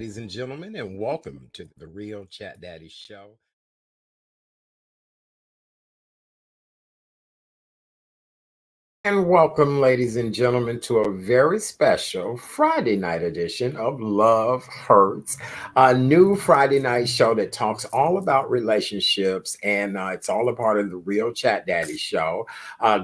ladies and gentlemen, and welcome to the Real Chat Daddy Show. And welcome, ladies and gentlemen, to a very special Friday night edition of Love Hurts, a new Friday night show that talks all about relationships, and it's all a part of the Real Chat Daddy Show.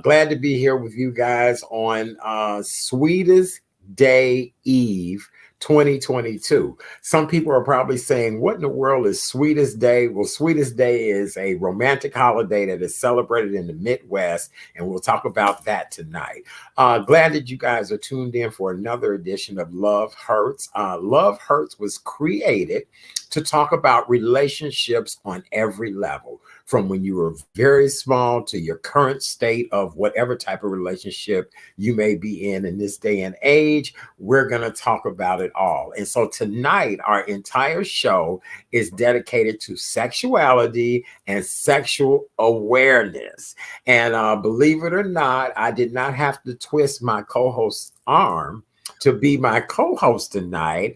Glad to be here with you guys on Sweetest Day Eve 2022. Some people are probably saying, what in the world is Sweetest Day? Well, Sweetest Day is a romantic holiday that is celebrated in the Midwest, and we'll talk about that tonight. Glad that you guys are tuned in for another edition of Love Hurts. Love Hurts was created to talk about relationships on every level, from when you were very small to your current state of whatever type of relationship you may be in this day and age. We're going to talk about it all. And so tonight, our entire show is dedicated to sexuality and sexual awareness. And believe it or not, I did not have to twist my co-host's arm to be my co-host tonight.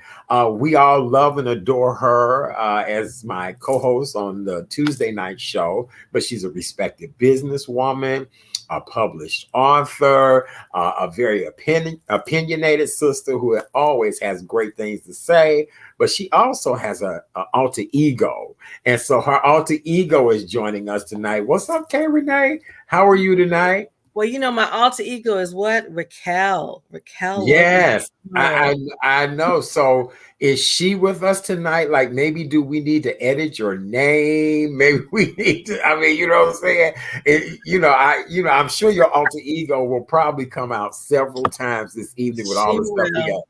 We all love and adore her as my co-host on the Tuesday night show, but she's a respected businesswoman, a published author, a very opinionated sister who always has great things to say, but she also has a alter ego. And so her alter ego is joining us tonight. What's up, Kay Renee? How are you tonight? Well, my alter ego is what? Raquel. Yes, I know. So is she with us tonight? Like, maybe do we need to edit your name? Maybe we need to, I mean, you know what I'm saying? I'm sure your alter ego will probably come out several times this evening with all the stuff we got.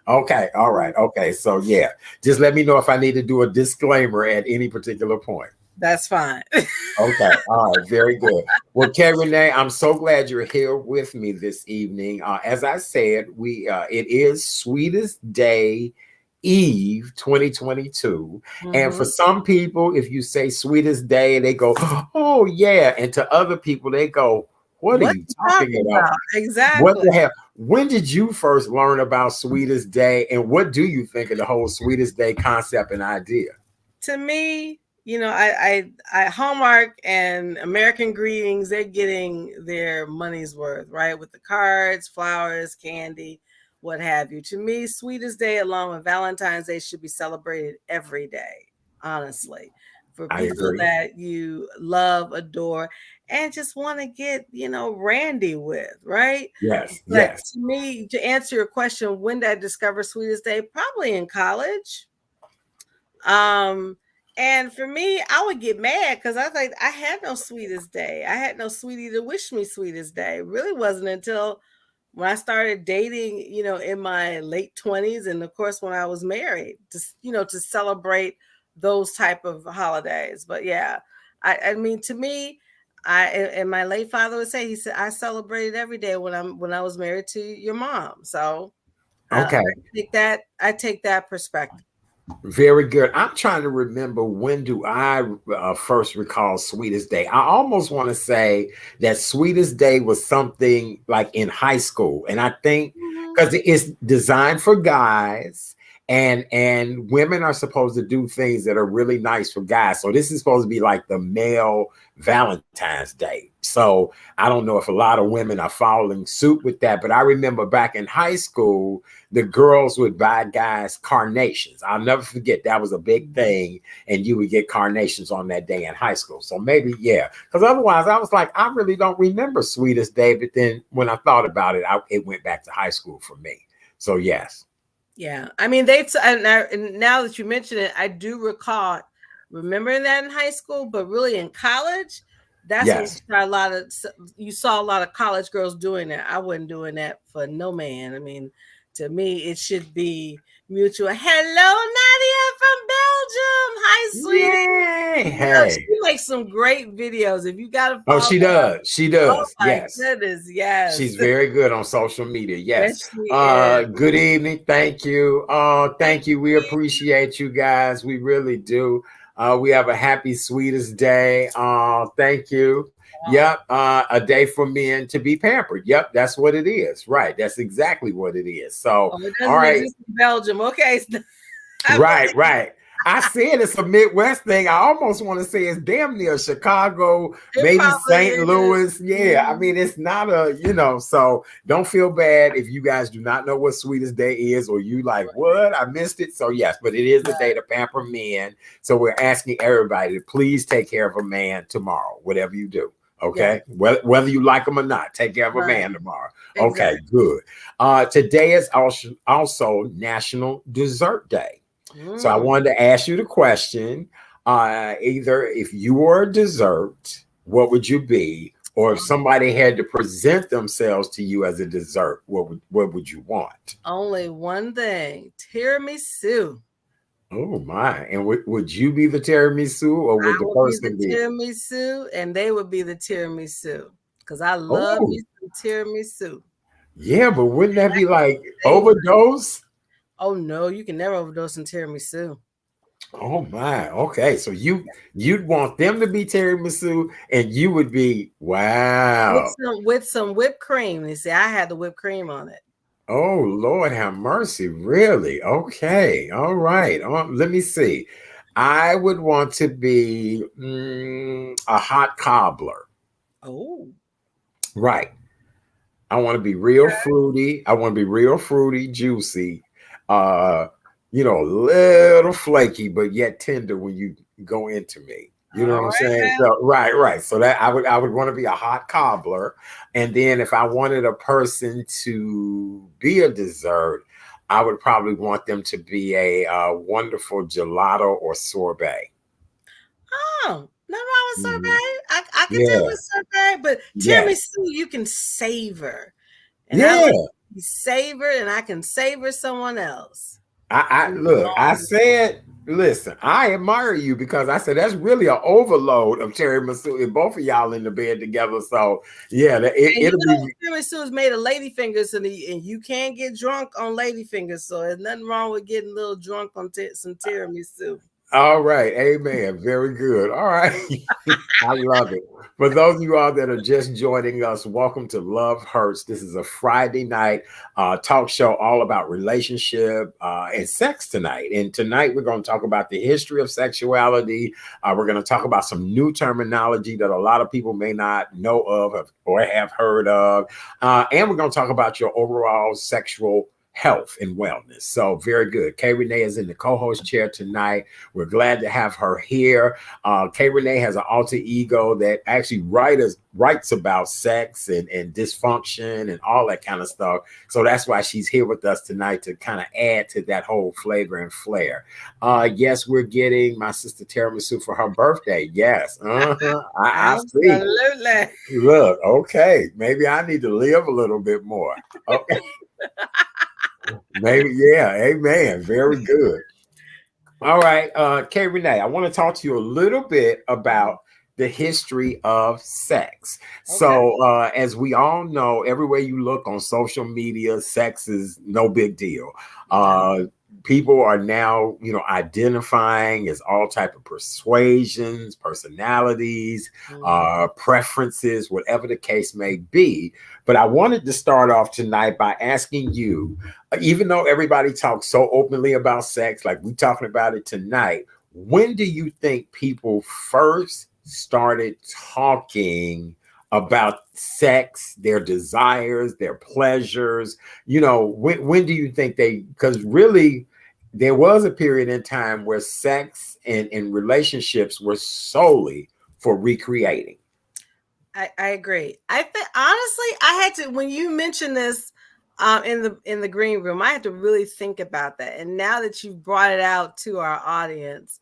Okay, all right. Okay, so yeah, just let me know if I need to do a disclaimer at any particular point. That's fine. Okay. All right. Very good. Well, Kay Renee, I'm so glad you're here with me this evening. As I said, it is Sweetest Day Eve 2022. Mm-hmm. And for some people, if you say Sweetest Day, they go, oh, yeah. And to other people, they go, what are you talking about? Exactly. What the hell? When did you first learn about Sweetest Day? And what do you think of the whole Sweetest Day concept and idea? To me, I Hallmark and American Greetings, they're getting their money's worth, right? With the cards, flowers, candy, what have you. To me, Sweetest Day along with Valentine's Day should be celebrated every day, honestly. For people that you love, adore, and just want to get, randy with, right? Yes, but yes. To me, to answer your question, when did I discover Sweetest Day? Probably in college. And for me, I would get mad because I was like, I had no Sweetest Day. I had no sweetie to wish me Sweetest Day. It really wasn't until when I started dating, in my late 20s, and of course when I was married, to celebrate those type of holidays. But yeah, I mean, to me, and my late father would say, he said, I celebrated every day when I was married to your mom. So okay, I take that perspective. Very good. I'm trying to remember, when do I first recall Sweetest Day? I almost want to say that Sweetest Day was something like in high school. And I think because it's designed for guys, and women are supposed to do things that are really nice for guys. So this is supposed to be like the male Valentine's Day. So I don't know if a lot of women are following suit with that, but I remember back in high school, the girls would buy guys carnations. I'll never forget, that was a big thing, and you would get carnations on that day in high school. So maybe, yeah, because otherwise I was like, I really don't remember Sweetest Day. But then when I thought about it, it went back to high school for me. So yes. Yeah, I mean, and now that you mention it, I do recall remembering that in high school, but really in college, that's when you saw a lot of college girls doing that. I wasn't doing that for no man. I mean, to me, it should be mutual. Hello, Nadia from Belgium. Hi, sweetie. Hey. She makes some great videos. If you got to follow she does. She does. Oh, my goodness. Yes. She's very good on social media. Yes. Good evening. Thank you. Thank you. We appreciate you guys. We really do. We have a happy Sweetest Day. Thank you. Yep. A day for men to be pampered. Yep. That's what it is. Right. That's exactly what it is. So, all right. Belgium. Okay. Right, right. I said it's a Midwest thing. I almost want to say it's damn near Chicago, It maybe probably St. is. Louis. Yeah, I mean, it's not so don't feel bad if you guys do not know what Sweetest Day is or you like, what? I missed it. So, yes, but it is the day to pamper men. So, we're asking everybody to please take care of a man tomorrow, whatever you do. Okay, whether you like them or not, take care of a man tomorrow. Okay, Exactly. good. Today is also National Dessert Day. So I wanted to ask you the question, either if you were a dessert, what would you be? Or if somebody had to present themselves to you as a dessert, what would you want? Only one thing, tiramisu. Oh my. And would you be the tiramisu or would I the would be the person be? tiramisu and they would be the tiramisu. Because I love Oh, me some tiramisu. yeah, but wouldn't that be like They would. overdose? Oh no, you can never overdose on tiramisu. Oh my. Okay. So you'd want them to be tiramisu and you would be wow. With some whipped cream. You see, I had the whipped cream on it. Oh, Lord have mercy. Really? Okay. All right. Let me see. I would want to be a hot cobbler. Oh. Right. I want to be real fruity. I want to be real fruity, juicy, uh, a little flaky, but yet tender when you go into me. You know All what I'm right saying? now. So, right, right. So that I would want to be a hot cobbler. And then if I wanted a person to be a dessert, I would probably want them to be a wonderful gelato or sorbet. Oh, nothing wrong with Mhm. sorbet. I can deal Yeah. with sorbet, but Yes. tiramisu you can savor. And I Yeah. like to be savored and I can savor someone else. I And look, I long- said, listen, I admire you because I said that's really an overload of tiramisu if both of y'all in the bed together. So yeah, And it'll be tiramisu is made of ladyfingers, and you can't get drunk on ladyfingers. So there's nothing wrong with getting a little drunk on some tiramisu. all right. Amen. Very good. All right. I love it. For those of you all that are just joining us, welcome to Love Hurts. This is a Friday night talk show all about relationship and sex tonight. And tonight we're going to talk about the history of sexuality. We're going to talk about some new terminology that a lot of people may not know of or have heard of. And we're going to talk about your overall sexual health and wellness. So very good. Kay Renee is in the co-host chair tonight. We're glad to have her here. Kay Renee has an alter ego that actually writes about sex and dysfunction and all that kind of stuff. So that's why she's here with us tonight to kind of add to that whole flavor and flair. Yes, we're getting my sister tiramisu for her birthday. Yes. I see. Absolutely. Look, okay. Maybe I need to live a little bit more. Okay. Maybe, yeah. Amen. Very good. All right, Kay Renee, I want to talk to you a little bit about the history of sex. Okay. So, as we all know, everywhere you look on social media, sex is no big deal. Uh, People are now, identifying as all type of persuasions, personalities, preferences, whatever the case may be. But I wanted to start off tonight by asking you, even though everybody talks so openly about sex, like we're talking about it tonight, when do you think people first started talking about sex, their desires, their pleasures? When do you think because really there was a period in time where sex and relationships were solely for recreating. I agree. I think honestly, I had to when you mentioned this in the green room, I had to really think about that. And now that you've brought it out to our audience,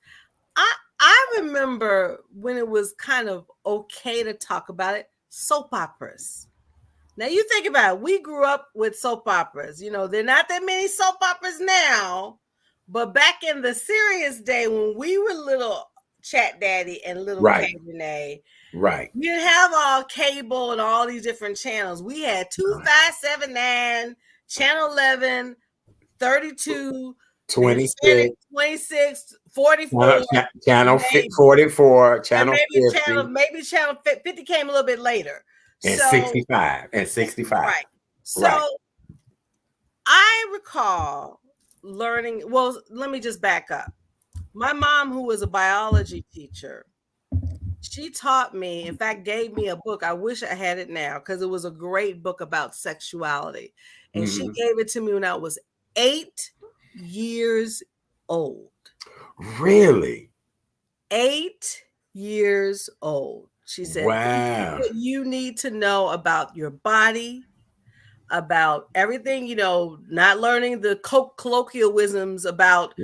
I remember when it was kind of okay to talk about it, soap operas. Now you think about it, we grew up with soap operas. There are not that many soap operas now, but back in the serious day when we were little Chat Daddy and little Right, K Renee, right. we didn't have all cable and all these different channels. We had 2579, Channel 11, 32, the Hispanic 26, 26, 44, channel maybe, 44, and channel 50, maybe channel 50 came a little bit later. and So 65, and 65. right. Right. So I recall learning. Well, let me just back up. My mom, who was a biology teacher, she taught me, in fact, gave me a book. I wish I had it now because it was a great book about sexuality. And she gave it to me when I was 8 years old. Really? 8 years old. She said, "This is Wow. what you need to know about your body, about everything, not learning the colloquialisms about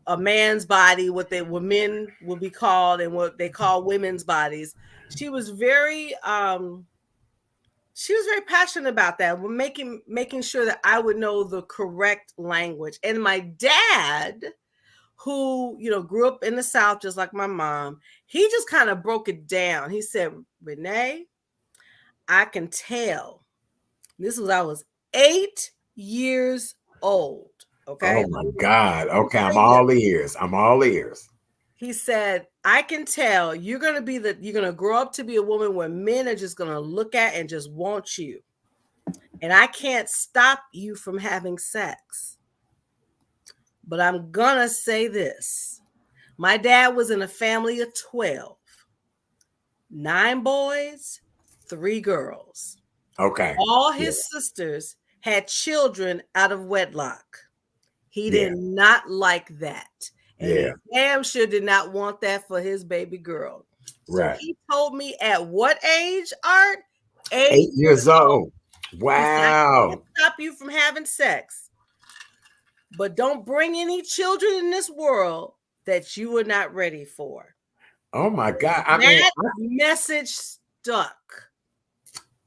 a man's body, what men will be called and what they call women's bodies." She was very passionate about that. We're making sure that I would know the correct language. And my dad, who, grew up in the South just like my mom, he just kind of broke it down. He said, "Renee, I can tell." This was I was 8 years old. Okay. Oh my God. Let me Okay, I'm say this. all ears. I'm all ears. He said, "I can tell you're gonna grow up to be a woman where men are just gonna look at and just want you. And I can't stop you from having sex. But I'm gonna say this. My dad was in a family of 12, 9 boys, 3 girls. Okay. All Yeah. his sisters had children out of wedlock. He Yeah. did not like that. And Yeah. he damn sure did not want that for his baby girl. So Right. he told me at what age, Art? 8 years old. He said, "I Wow. can't stop you from having sex, but don't bring any children in this world that you were not ready for." Oh my God. I mean, That message stuck.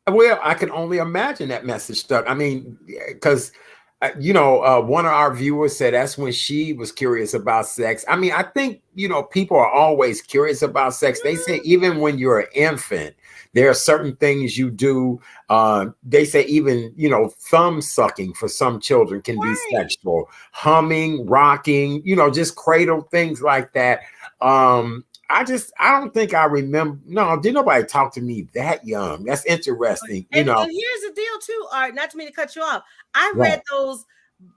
well, I can only imagine that message stuck. I mean, because one of our viewers said that's when she was curious about sex. I mean, I think people are always curious about sex. They say even when you're an infant, there are certain things you do. They say even thumb sucking for some children can be sexual. Humming, rocking, just cradle things like that. I don't think I remember. No, did nobody talk to me that young? That's interesting. And here's the deal too, Art, not to me to cut you off. I read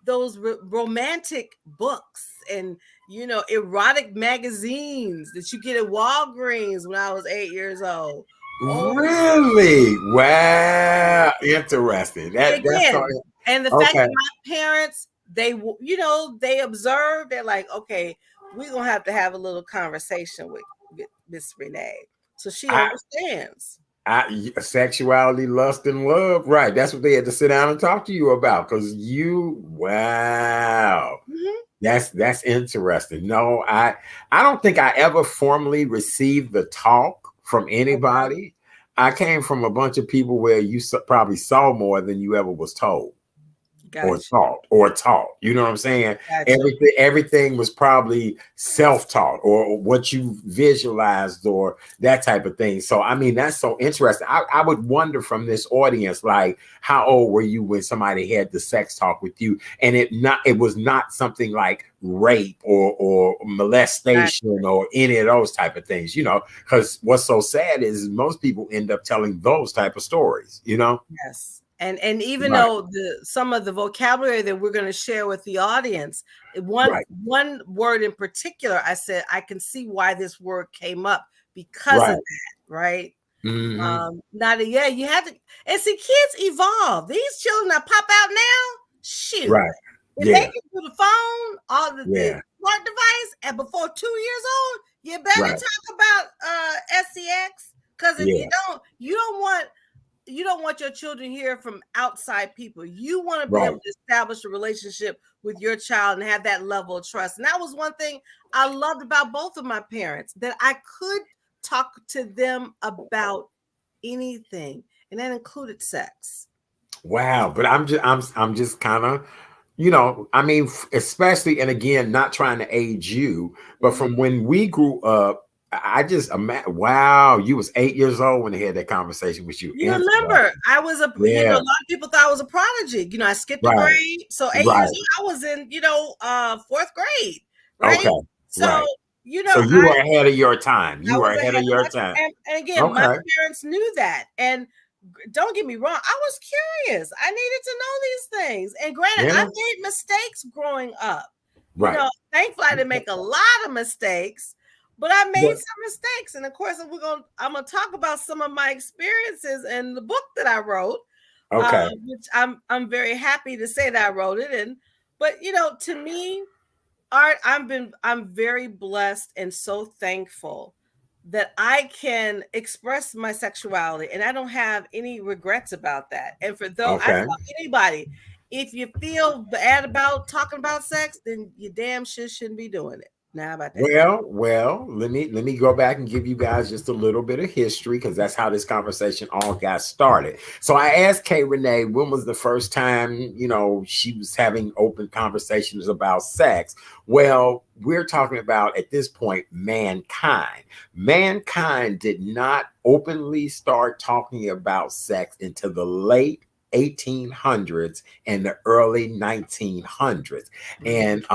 those romantic books and erotic magazines that you get at Walgreens when I was 8 years old. Really? Wow. Interesting. That's and the fact that my parents, they observed, they're like, "Okay, we're gonna have to have a little conversation with Miss Renee, so she understands." Sexuality, lust, and love. Right. That's what they had to sit down and talk to you about. Because wow. That's interesting. No, I don't think I ever formally received the talk from anybody. I came from a bunch of people where you probably saw more than you ever was told. Gotcha. or taught. You know what I'm saying? Gotcha. Everything was probably self-taught or what you visualized or that type of thing. So I mean, that's so interesting. I would wonder from this audience, like, how old were you when somebody had the sex talk with you? And it was not something like rape or molestation or any of those type of things, because what's so sad is most people end up telling those type of stories, Yes. And even though some of the vocabulary that we're going to share with the audience, one word in particular, I said, I can see why this word came up because of that, right? You had to, and see, kids evolve. These children that pop out now, shoot. Right. If they can do the phone, all the smart device, and before 2 years old, you better talk about SCX, because if you don't want your children to hear from outside people. You want to be able to establish a relationship with your child and have that level of trust. And that was one thing I loved about both of my parents, that I could talk to them about anything, and that included sex. Wow, but I'm just kind of, I mean, especially, and again, not trying to age you, but from when we grew up, I just imagine, wow, you was 8 years old when they had that conversation with you. You remember, I was a lot of people thought I was a prodigy. I skipped a grade. So 8 years old, I was in, 4th grade. Right. Okay. So, so you were ahead of your time. You were ahead of your time. And again, my parents knew that. And don't get me wrong, I was curious. I needed to know these things. And granted, I Yeah. made mistakes growing up. You Right. know, thankfully I didn't make a lot of mistakes, but I made But some mistakes. And of course, I'm gonna talk about some of my experiences in the book that I wrote, okay. which I'm very happy to say that I wrote it. And but you know, to me, Art, I'm very blessed and so thankful that I can express my sexuality and I don't have any regrets about that. And for though I Okay. tell anybody, if you feel bad about talking about sex, then you damn sure shouldn't be doing it. Now how about that? Well, let me go back and give you guys just a little bit of history because that's how this conversation all got started. So I asked Kay Renee when was the first time, she was having open conversations about sex. Well, we're talking about at this point mankind. Mankind did not openly start talking about sex until the late 1800s and the early 1900s. And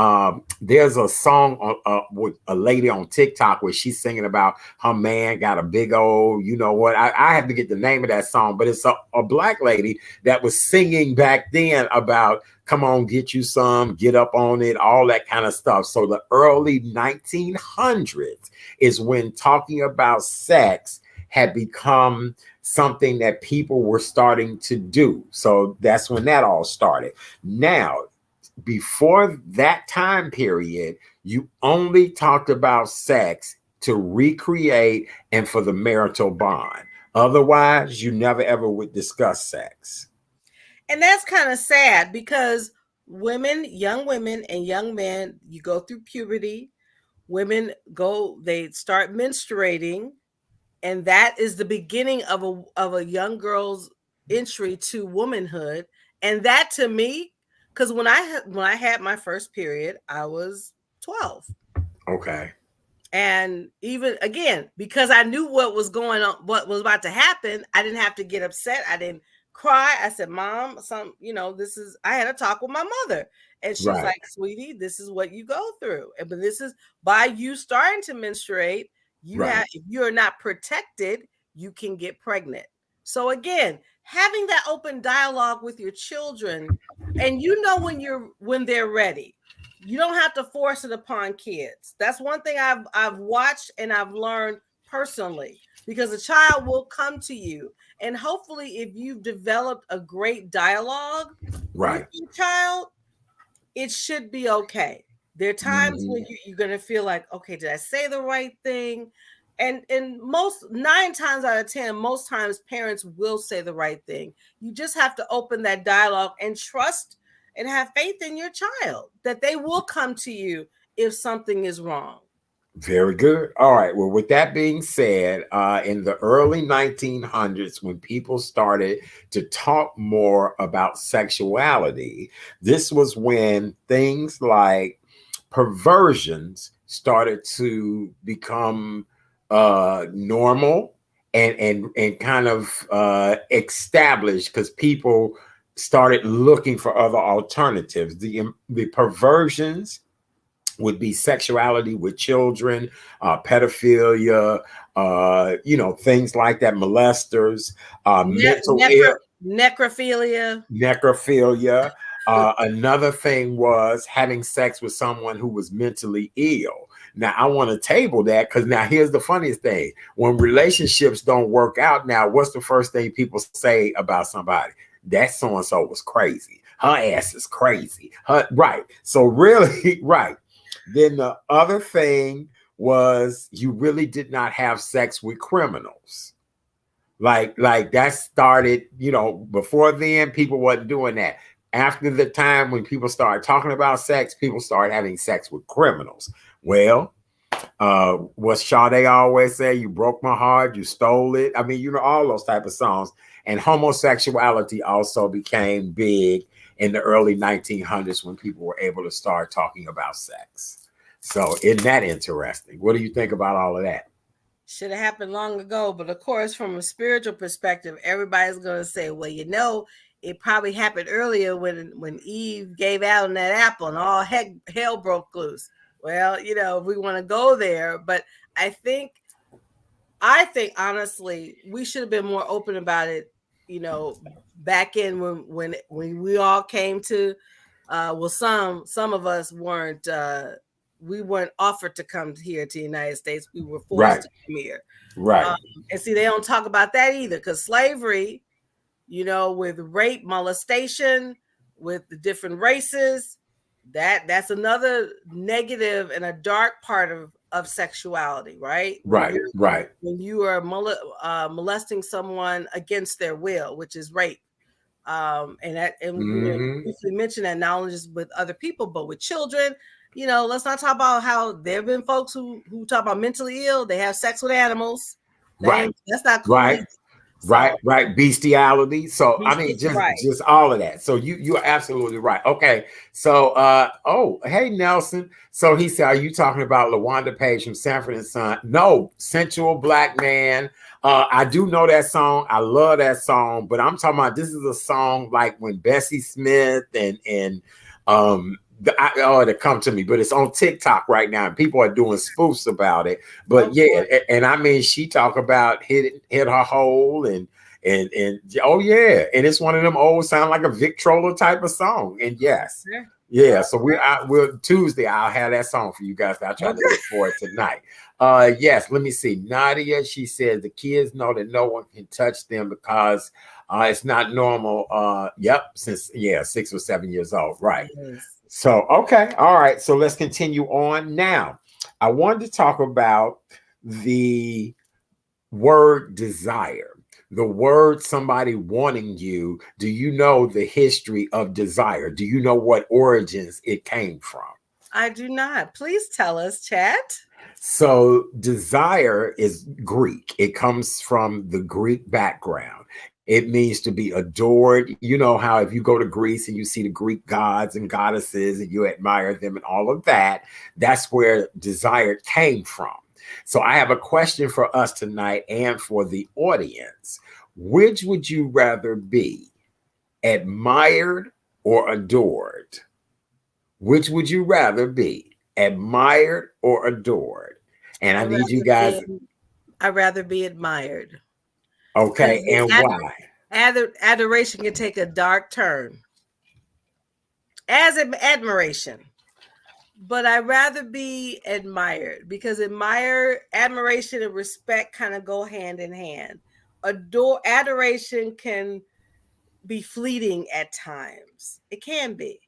there's a song with a lady on TikTok where she's singing about her man got a big old, you know what? I have to get the name of that song, but it's a black lady that was singing back then about come on, get you some, get up on it, all that kind of stuff. So the early 1900s is when talking about sex had become something that people were starting to do. So that's when that all started. Now, before that time period, you only talked about sex to recreate and for the marital bond. Otherwise, you never ever would discuss sex. And that's kind of sad because young women and young men, you go through puberty, they start menstruating, and that is the beginning of a young girl's entry to womanhood. And that to me, because when I had my first period, I was 12. Okay. And even again, because I knew what was going on, what was about to happen, I didn't have to get upset. I didn't cry. I said, Mom, I had a talk with my mother. And she was Right. like, Sweetie, this is what you go through. But this is by you starting to menstruate, Right. if you're not protected, you can get pregnant. So again, having that open dialogue with your children, and when they're ready, you don't have to force it upon kids. That's one thing I've watched and I've learned personally, because a child will come to you, and hopefully if you've developed a great dialogue with Right. your child, it should be okay. There are times Mhm. when you're going to feel like, okay, did I say the right thing? And most 9 times out of 10, most times parents will say the right thing. You just have to open that dialogue and trust and have faith in your child that they will come to you if something is wrong. Very good. All right. Well, with that being said, in the early 1900s, when people started to talk more about sexuality, this was when things like perversions started to become normal and kind of established because people started looking for other alternatives. The perversions would be sexuality with children, pedophilia, things like that, molesters, Ne- mental necro- ill, necrophilia. necrophilia. Another thing was having sex with someone who was mentally ill. Now, I want to table that because now here's the funniest thing. When relationships don't work out, now, what's the first thing people say about somebody? That so and so was crazy. Her ass is crazy. Right. So, really, right. Then the other thing was you really did not have sex with criminals. Like that started, before then people wasn't doing that. After the time when people started talking about sex, people started having sex with criminals. Well, what Sade always say, you broke my heart, you stole it. I mean, all those type of songs. And homosexuality also became big in the early 1900s when people were able to start talking about sex. So isn't that interesting? What do you think about all of that? Should have happened long ago. But of course, from a spiritual perspective, everybody's going to say, well, it probably happened earlier when Eve gave out on that apple and all hell broke loose. Well, if we want to go there, but I think honestly, we should have been more open about it you know, back in when we all came to, well, some of us weren't. We weren't offered to come here to the United States. We were forced Right. to come here. Right. Um, and see, they don't talk about that either, because slavery, with rape, molestation, with the different races, that's another negative and a dark part of sexuality, right? Right. Right. When you are molesting someone against their will, which is rape. And Hmm. briefly mention that not only just with other people, but with children. Let's not talk about how there have been folks who talk about mentally ill. They have sex with animals. Right. That's not cool Right. either. Right, So right. Bestiality. So I mean, right. just all of that. So you are absolutely right. Okay. So oh, hey Nelson. So he said, are you talking about LaWanda Page from Sanford and Son? No, Sensual Black Man. I do know that song. I love that song, but I'm talking about this is a song like when Bessie Smith and it come to me, but it's on TikTok right now, and people are doing spoofs about it. But Of yeah, course. and I mean, she talk about hit her hole and oh yeah, and it's one of them old sound like a Victrola type of song. And yes, Okay. yeah. So we'll Tuesday. I'll have that song for you guys. I'll try to look for it tonight. Yes. Let me see. Nadia. She says the kids know that no one can touch them because it's not normal. Yep. Since 6 or 7 years old. Right. Yes. So, okay. All right. So let's continue on now. I wanted to talk about the word desire, the word somebody wanting you. Do you know the history of desire? Do you know what origins it came from? I do not. Please tell us, chat. So, desire is Greek. It comes from the Greek background. It means to be adored. You know how if you go to Greece and you see the Greek gods and goddesses and you admire them and all of that, that's where desire came from. So, I have a question for us tonight and for the audience. Which would you rather be, admired or adored? Which would you rather be, admired or adored? And I need you guys, I'd rather be admired, because okay, and why? adoration can take a dark turn, as admiration. But I'd rather be admired, because admiration and respect kind of go hand in hand. Adoration can be fleeting at times. It can be.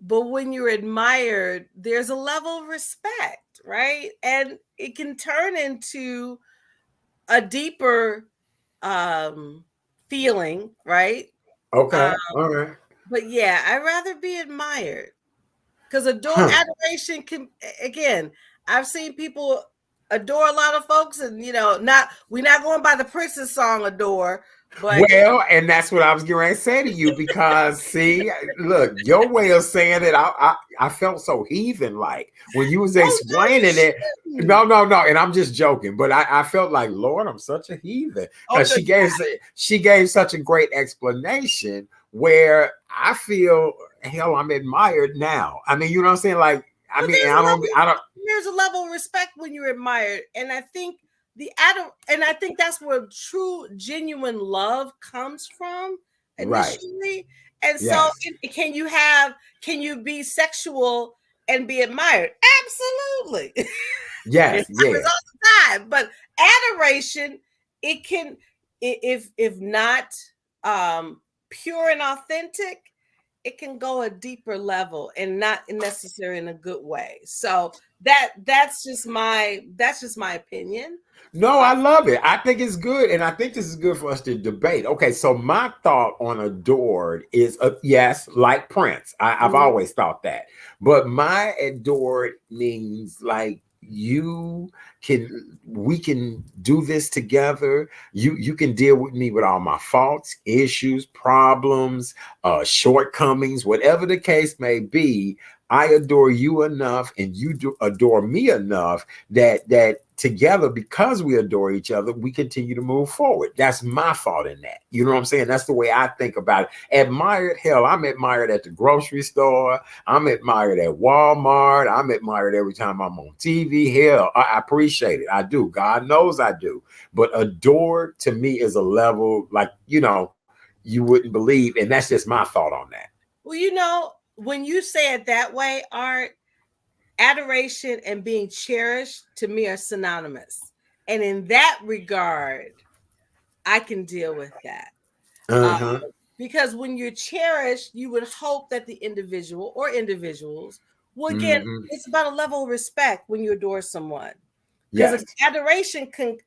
But when you're admired, there's a level of respect, right? And it can turn into a deeper feeling, right? Okay, Um, all right. but yeah, I'd rather be admired, because Huh. adoration can, again, I've seen people adore a lot of folks, and we're not going by the Princess song adore, but Well, and that's what I was going to say to you because, see, look, your way of saying it, I felt so heathen like when you was oh no, you explaining it. shouldn't. No, no, no, and I'm just joking, but I felt like, Lord, I'm such a heathen Oh because no, she gave such a great explanation where I feel hell, I'm admired now. I mean, you know what I'm saying? Like, I but mean, I don't, there's a level of respect when you're admired, and I think and I think that's where true, genuine love comes from right? initially. And so, Yes, can you be sexual and be admired? Absolutely. It yes, happens yeah. all the time. But adoration, it can, if not pure and authentic, it can go a deeper level and not necessarily in a good way. So that's just my opinion. No, Uh, I love it. I think it's good. And I think this is good for us to debate. Okay, so my thought on adored is yes, like Prince. I've always thought that. But my adored means like we can do this together. You can deal with me with all my faults, issues, problems, shortcomings, whatever the case may be. I adore you enough and you adore me enough that together, because we adore each other, we continue to move forward. That's my fault in that. You know what I'm saying? That's the way I think about it. Admired, hell, I'm admired at the grocery store. I'm admired at Walmart. I'm admired every time I'm on TV. Hell, I appreciate it. I do. God knows I do. But adored to me is a level like, you wouldn't believe. And that's just my thought on that. Well, when you say it that way, Art, adoration and being cherished to me are synonymous. And in that regard, I can deal with that. Uh, Uh-huh. because when you're cherished, you would hope that the individual or individuals will get, Mm-hmm. it's about a level of respect when you adore someone. Because Yes. adoration can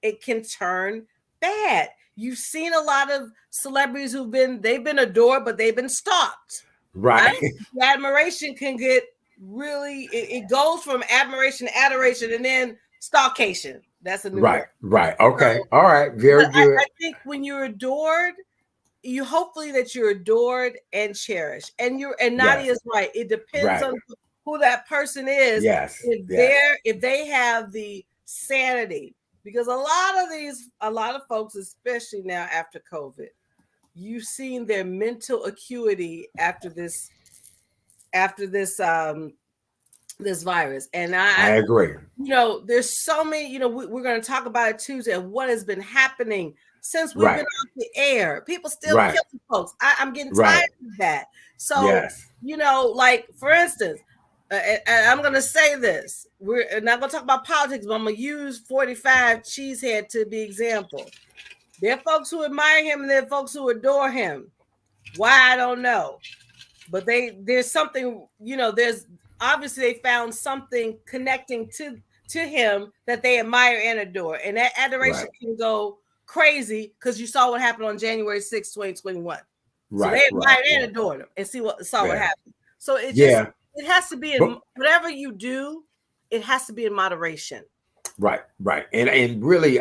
turn bad. You've seen a lot of celebrities they've been adored, but they've been stalked. Right. Right? The admiration can get really, it goes from admiration to adoration and then stalkation. That's a new Right. word. Right. So, Okay. All right. but Very good. I think when you're adored, you hopefully that you're adored and cherished. And Yes. Nadia's right. It depends Right. on who that person is. Yes. Yes. If they have the sanity, because a lot of folks, especially now after COVID, you've seen their mental acuity after this virus. And I agree. there's so many, we're going to talk about it Tuesday of what has been happening since we've been Right. off the air. People still Right. killing folks. I'm getting Right. tired of that. So, Yes. like for instance, and I'm going to say this. We're not going to talk about politics, but I'm going to use 45 Cheesehead to be example. There are folks who admire him and there are folks who adore him. Why, I don't know. But there's something, there's obviously they found something connecting to him that they admire and adore. And that adoration Right. can go crazy because you saw what happened on January 6th, 2021. So Right. they Right. admired and Right. adored him and saw what Yeah. happened. So Yeah. it has to be But in whatever you do, it has to be in moderation. right, right, and really,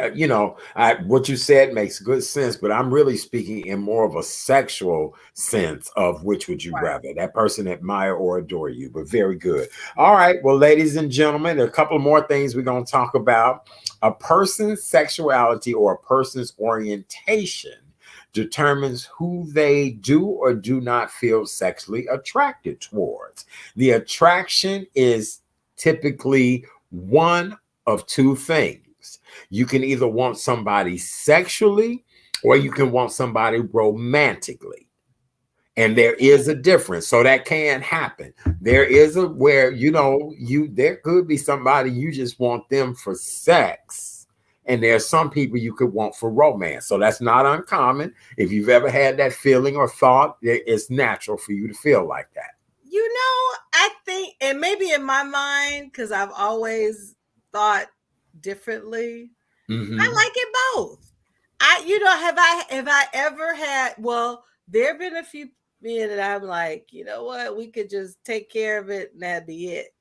what you said makes good sense. But I'm really speaking in more of a sexual sense of which would you Right. rather that person admire or adore you. But very good. All right, well, ladies and gentlemen, there are a couple more things we're going to talk about. A person's sexuality or a person's orientation determines who they do or do not feel sexually attracted towards. The attraction is typically one of two things. You can either want somebody sexually or you can want somebody romantically. And there is a difference. So that can happen. There is a where there could be somebody you just want them for sex. And there's some people you could want for romance. So that's not uncommon. If you've ever had that feeling or thought, it's natural for you to feel like that. I think, and maybe in my mind, because I've always thought differently, I like it both. Have I ever had, well, there have been a few men that I'm like, you know what, we could just take care of it and that'd be it.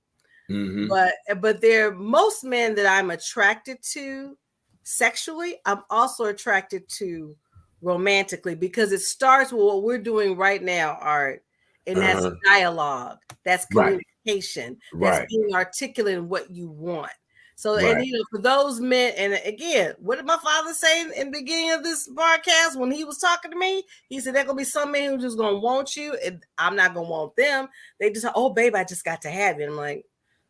But there are most men that I'm attracted to sexually, I'm also attracted to romantically because it starts with what we're doing right now, Art, and that's dialogue, that's communication, that's Right. being articulate in what you want. So, and Right. for those men, and again, what did my father say in the beginning of this broadcast when he was talking to me? He said, there gonna be some men who just gonna want you, and I'm not gonna want them. They just, oh, babe, I just got to have you. I'm like,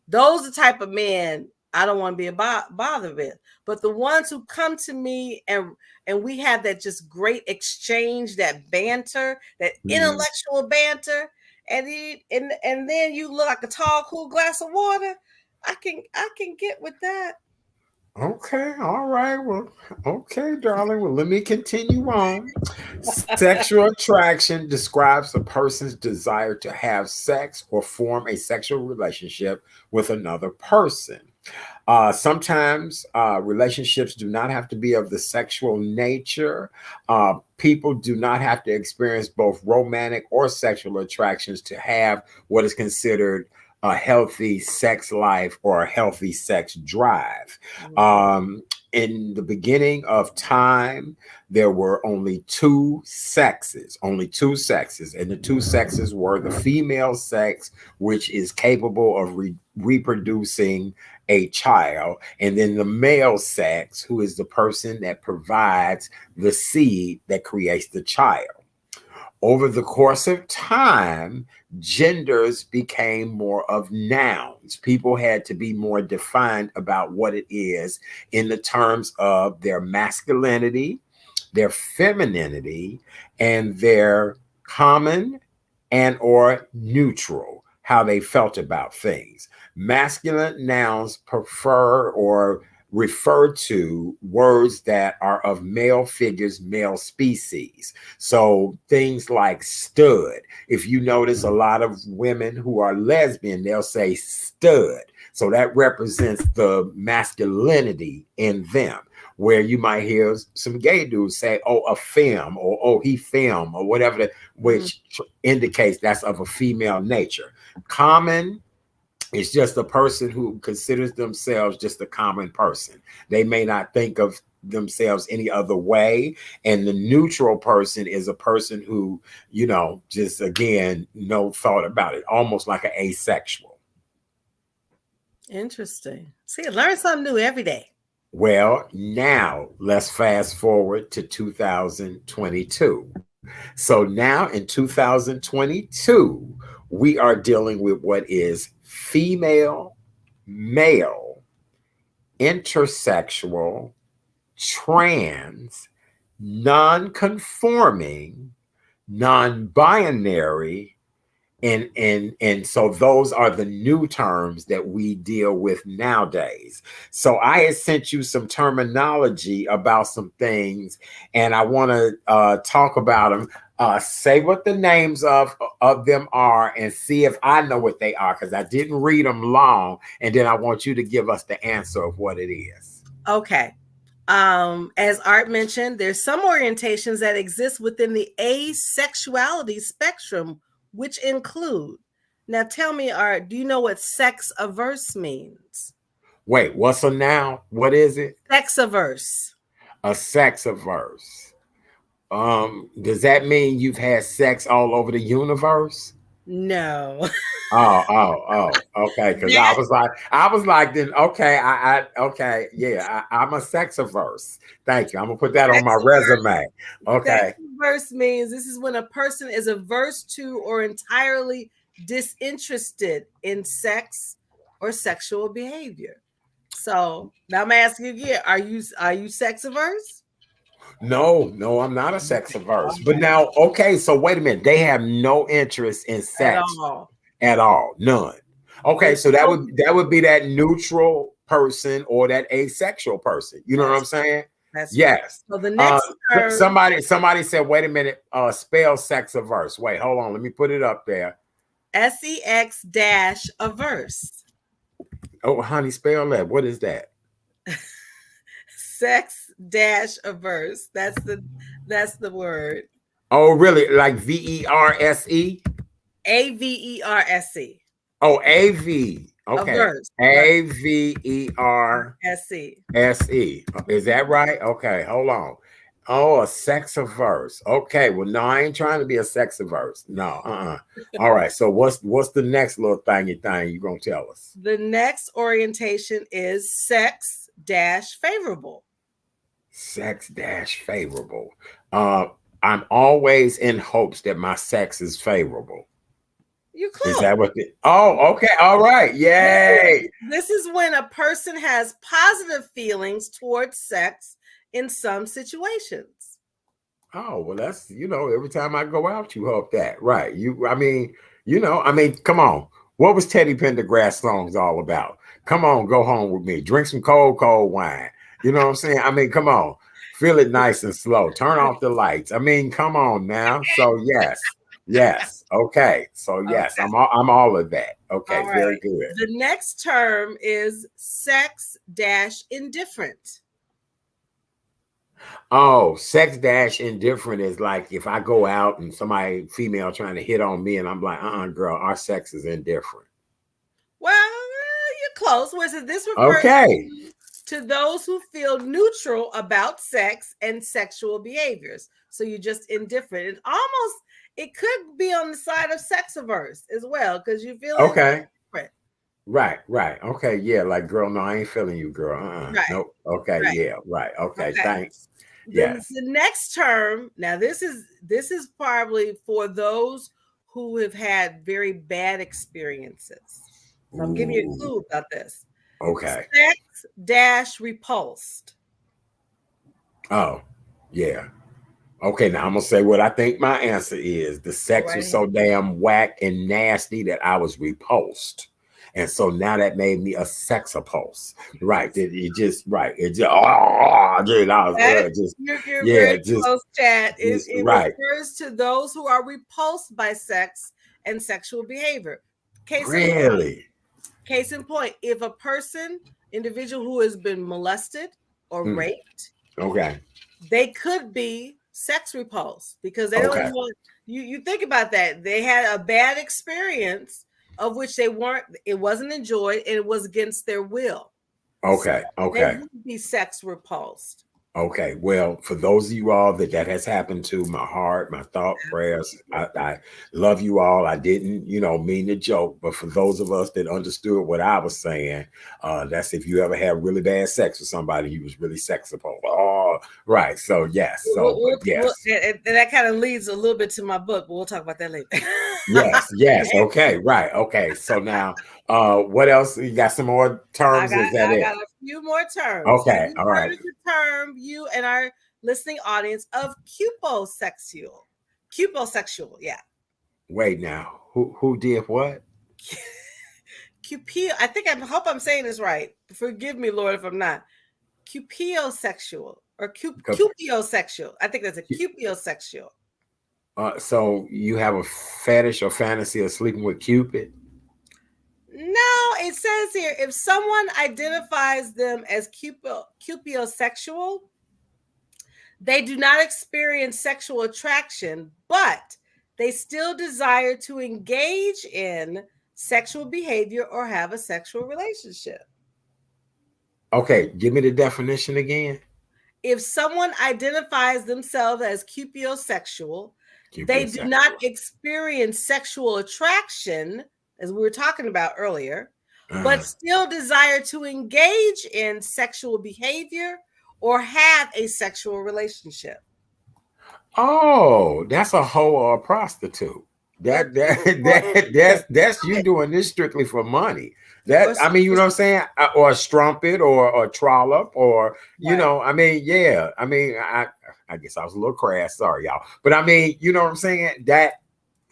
those are the type of men I don't want to be bothered with. But the ones who come to me and we have that just great exchange, that banter, that intellectual banter, and then you look like a tall, cool glass of water. I can get with that. Okay, all right. Well, okay, darling. Well, let me continue on. Sexual attraction describes a person's desire to have sex or form a sexual relationship with another person. Sometimes relationships do not have to be of the sexual nature. People do not have to experience both romantic or sexual attractions to have what is considered a healthy sex life or a healthy sex drive. In the beginning of time, there were only two sexes, and the two sexes were the female sex, which is capable of reproducing a child, and then the male sex, who is the person that provides the seed that creates the child. Over the course of time, genders became more of nouns. People had to be more defined about what it is in the terms of their masculinity, their femininity, and their common and or neutral, how they felt about things. Masculine nouns prefer or refer to words that are of male figures, male species. So things like stood. If you notice a lot of women who are lesbian, they'll say stud. So that represents the masculinity in them. Where you might hear some gay dudes say, oh, a femme, or oh, he femme, or whatever, which indicates that's of a female nature. Common is just a person who considers themselves just a common person. They may not think of themselves any other way. And the neutral person is a person who, just again, no thought about it, almost like an asexual. Interesting. See, learn something new every day. Well, now let's fast forward to 2022. So now in 2022, we are dealing with what is female, male, intersexual, trans, non-conforming, non-binary, and so those are the new terms that we deal with nowadays. So I had sent you some terminology about some things, and I want to talk about them. Say what the names of them are, and see if I know what they are, because I didn't read them long, and then I want you to give us the answer of what it is. Okay. As Art mentioned, there's some orientations that exist within the asexuality spectrum, which include, now tell me, Art, do you know what sex averse means? Wait, what's a noun? What is it? Sex averse. A sex averse. Does that mean you've had sex all over the universe? No. Okay. Because I was like, then okay, okay, yeah, I'm a sex averse. Thank you. I'm gonna put that on my resume. Okay. Sex averse means this is when a person is averse to or entirely disinterested in sex or sexual behavior. So now I'm asking you again: Are you sex averse? No, I'm not a sex averse. But now, okay, so wait a minute. They have no interest in sex at all. None. Okay, so that would be that neutral person or that asexual person. You know what I'm saying? That's yes. Right. So the next term, somebody said, wait a minute, spell sex averse. Wait, hold on. Let me put it up there. SEX-averse. Oh, honey, spell that. What is that? Sex-averse. That's the word. Oh, really? Like VERSE? AVERSE. Oh, AV. Okay. Averse. AVERSE. Is that right? Okay, hold on. Oh, a sex averse. Okay, well, no, I ain't trying to be a sex averse. No, All right. So what's the next little thingy thing you gonna tell us? The next orientation is sex-favorable. Sex-favorable. I'm always in hopes that my sex is favorable. You close. Is that what okay. All right. Yay. This is when a person has positive feelings towards sex in some situations. Oh, well, that's, every time I go out, you hope that. Right. Come on. What was Teddy Pendergrass songs all about? Come on, go home with me. Drink some cold wine. You know what I'm saying? Come on. Feel it nice and slow. Turn off the lights. Come on now. So yes. Okay. So yes, okay. I'm all of that. Okay. All right. Very good. The next term is sex-indifferent. Oh, sex-indifferent is like if I go out and somebody female trying to hit on me and I'm like, girl, our sex is indifferent. Well, you're close. Whereas this refers to those who feel neutral about sex and sexual behaviors. So you're just indifferent. And it could be on the side of sex averse as well, because you feel okay. Right. Okay. Yeah. Like, girl, no, I ain't feeling you, girl. Right. Nope. Okay. Right. Yeah. Right. Okay. Thanks. Yes. The next term, now this is probably for those who have had very bad experiences. So I'm giving you a clue about this. Okay. Sex-repulsed. Oh, yeah. Okay, now I'm gonna say what I think my answer is. The Go sex right was ahead. so damn whack and nasty that I was repulsed. And so now that made me a sexapulse. Right. It just right. It just dude, I was That just you're yeah, very close, Chad. just It right. refers to those who are repulsed by sex and sexual behavior. Case in point. Really? Case in point, if a individual who has been molested or Mm, raped, okay. they could be sex repulsed because they don't Okay. want you think about that. They had a bad experience of which it wasn't enjoyed and it was against their will. So Okay. they Okay. would be sex repulsed. Okay, well, for those of you all that has happened to, my heart, my thought, prayers, I love you all. I didn't, mean to joke, but for those of us that understood what I was saying, that's if you ever had really bad sex with somebody, you was really sexable. Oh, right. So yes. So, but yes, And that kind of leads a little bit to my book, but we'll talk about that later. yes. Okay, right. Okay. So now, what else? You got some more terms? Is that I it? got a few more terms. Have Okay. you All heard right. of the term, you and our listening audience, of cuposexual? Cuposexual, yeah. Wait now. Who did what? Cupio. I hope I'm saying this right. Forgive me, Lord, if I'm not. Cupiosexual or cupiosexual. I think that's a cupiosexual. So you have a fetish or fantasy of sleeping with Cupid? No, it says here if someone identifies them as cupiosexual, they do not experience sexual attraction, but they still desire to engage in sexual behavior or have a sexual relationship. Okay, give me the definition again. If someone identifies themselves as cupiosexual, they do not Cupiosexual. experience sexual attraction, as we were talking about earlier, Uh, but still desire to engage in sexual behavior or have a sexual relationship. oh, that's a hoe or a prostitute. Or, That's you doing this strictly for money. or, That I mean, you know what I'm saying? Or a strumpet or a trollop or right. I mean, yeah. I mean, I guess I was a little crass, sorry, y'all. But I mean, you know what I'm saying? That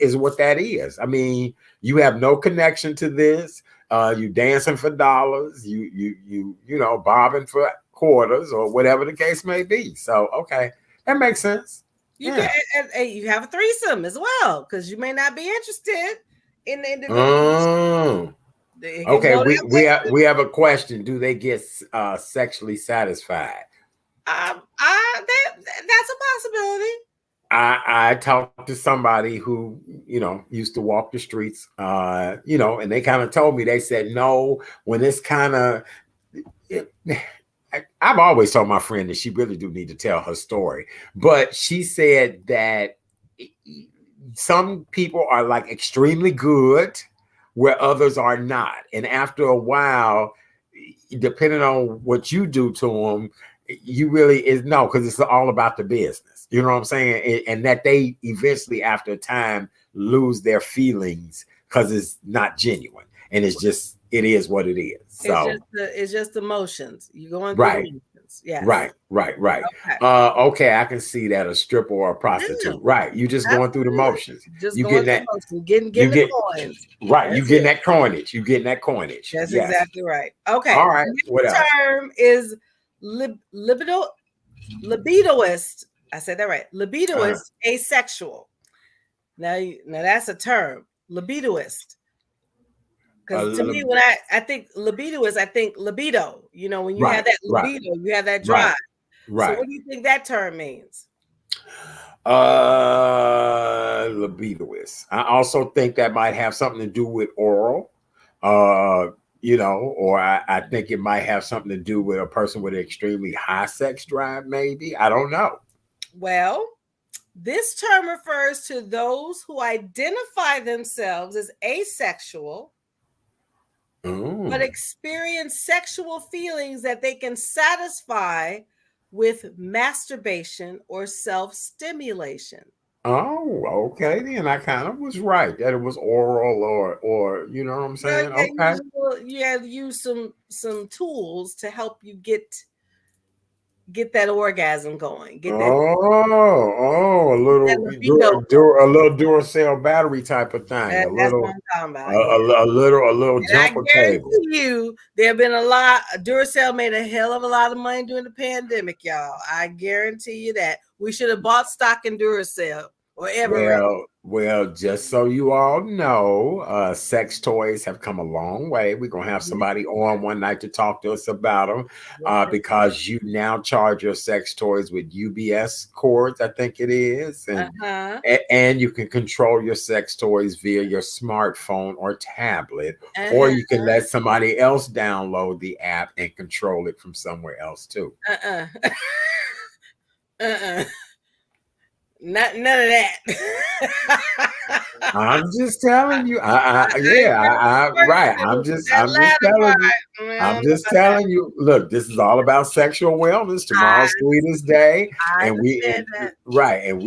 is what that is. I mean, you have no connection to this. You dancing for dollars, bobbing for quarters or whatever the case may be. So okay, that makes sense. You can Yeah. you have a threesome as well because you may not be interested in the individual. Oh, It can okay. go We have a question. Do they get sexually satisfied? that's a possibility. I talked to somebody who used to walk the streets, and they kind of told me, they said no, when it's kind of I've always told my friend that she really do need to tell her story, but she said that some people are like extremely good where others are not. And after a while, depending on what you do to them, you really is no, because it's all about the business. You know what I'm saying? And that they eventually, after a time, lose their feelings because it's not genuine. And it is what it is. So It's just emotions. You're going through the right. emotions. Yes. Right. Okay. Okay, I can see that, a stripper or a Yeah, prostitute. Right. You just going through the absolutely. motions. Just You going getting through that, the motions, you getting the get coins. right, you That's getting it. that coinage. You getting that coinage. That's Yes. exactly right. Okay. All right. What Next else? term is libidoist. I said that right. Uh, Libidoist asexual. Now that's a term. Libidoist. uh, Because to me, when I think libido I think libido. When you have right, that right, libido, you have that right, drive. So right. what do you think that term means? Libidoist. I also think that might have something to do with oral. Or I think it might have something to do with a person with an extremely high sex drive, maybe. I don't know. Well, this term refers to those who identify themselves as asexual, but Mm. experience sexual feelings that they can satisfy with masturbation or self-stimulation. Oh, okay. Then I kind of was right that it was oral or you know what I'm Well, saying? Okay. you have to use some tools to help you get get that orgasm going. Get that, Oh, that libido. a little Duracell battery type of thing. That's what I'm talking about. Yeah. A little And I jumper cable. guarantee you, there have been a lot. Duracell made a hell of a lot of money during the pandemic, y'all. I guarantee you that. We should have bought stock in Duracell or Everett. Well, just so you all know, sex toys have come a long way. We're gonna have somebody on one night to talk to us about them, because you now charge your sex toys with UBS cords, I think it is, and you can control your sex toys via your smartphone or tablet, or you can let somebody else download the app and control it from somewhere else too. None of that. I'm just telling you. Right. I'm just telling you. I'm just telling you. Look, this is all about sexual wellness. Tomorrow's Sweetest Day, and we